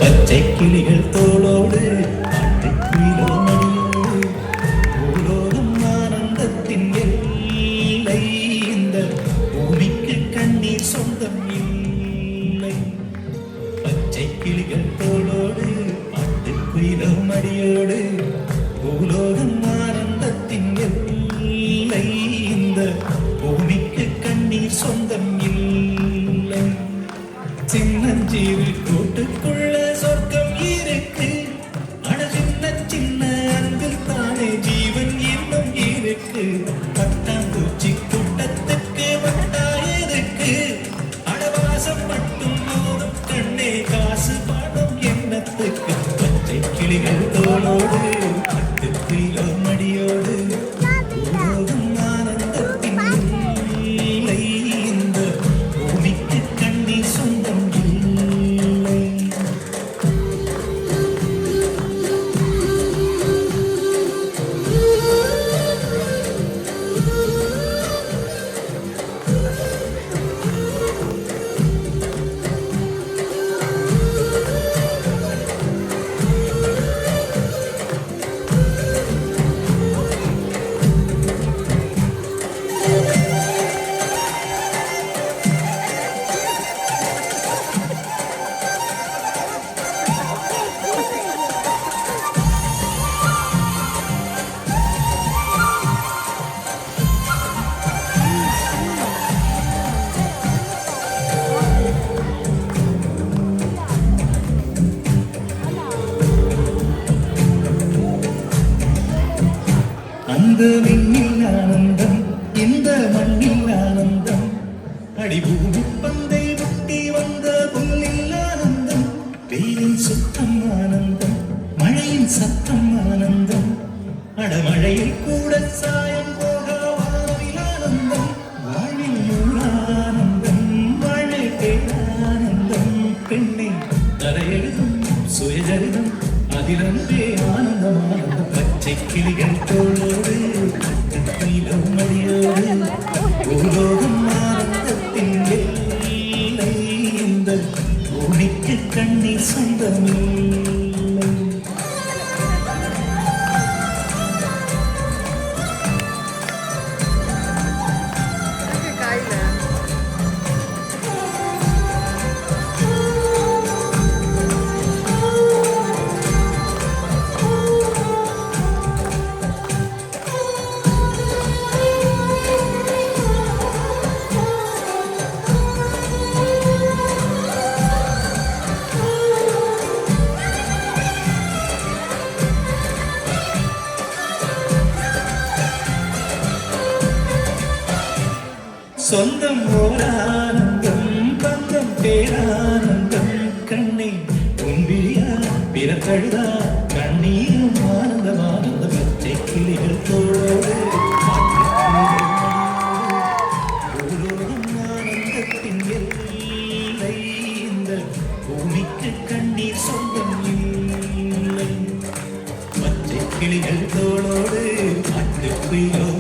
பச்சை கிளிகள் தோளோடு பாட்டுக்குயிலோ மணியோடு பூலோகம் ஆனந்தத்தின் எல்லை இந்த பூமிக்கு கண்ணீர் சொந்தம் இல்லை பச்சை கிளிகள் தோளோடு பாட்டுக்குயிலோ மணியோடு பூலோகம் ஆனந்தத்தின் எல்லை இந்த பூமிக்கு கண்ணீர் சொந்தம் இல்லை சின்னஞ்சீவில் கூட்டுக்குள்ள சொர்க்கம் இருக்கு அட சின்ன சின்ன அன்பில் தானே ஜீவன் இன்னும் இருக்கு பட்டாம்பூச்சி கூட்டத்துக்கு வட்டாயதுக்கு அடவாசம் மட்டும் போதும் கண்ணே காசு பணம் எண்ணத்துக்கு பச்சை கிளிகள் தோளோடு பட்டுக்குயிலோ மடியோடு பூலோகம் ஆனந்தத்தின் எல்லை இந்த பூமிக்கு கண்ணீர் சொந்தம் இல்லை அந்த விண்ணில் ஆனந்தம் இந்த மண்ணில் ஆனந்தம் அடிபூமி பந்தை முட்டி வந்த புல்லில் ஆனந்தம் வெயிலின் சுத்தம் ஆனந்தம் மழையின் சத்தம் ஆனந்தம் அடமழையில் கூட சாயம் போக வானில் ஆனந்தம் வாழில் ஆனந்தம் வாழை பேரானந்தம் பெண்ணை தரையெழுதும் சுயஜரிதம் அதிலன்றே ஆனந்தம் ஆனந்தம் பச்சை கிளிகள் தோளோடு பட்டுக்குயிலோ மடியோடு பூலோகம் ஆனந்தத்தின் எல்லை இந்த பூமிக்கு கண்ணீர் சொந்தமில்லை சொந்தம் ஓரானந்தம் பந்தம் பேரானந்தம் கண்ணை உன்பிரியா பிறத்தழுதா கண்ணீரும் ஆனந்தம் ஆனந்த பச்சை கிளிகள் தோளோடு பூலோகம் ஆனந்தத்தின் எல்லை இந்த பூமிக்கு கண்ணீர் சொந்தம் இல்லை பச்சை கிளிகள் தோளோடு பாட்டுக்குயிலோ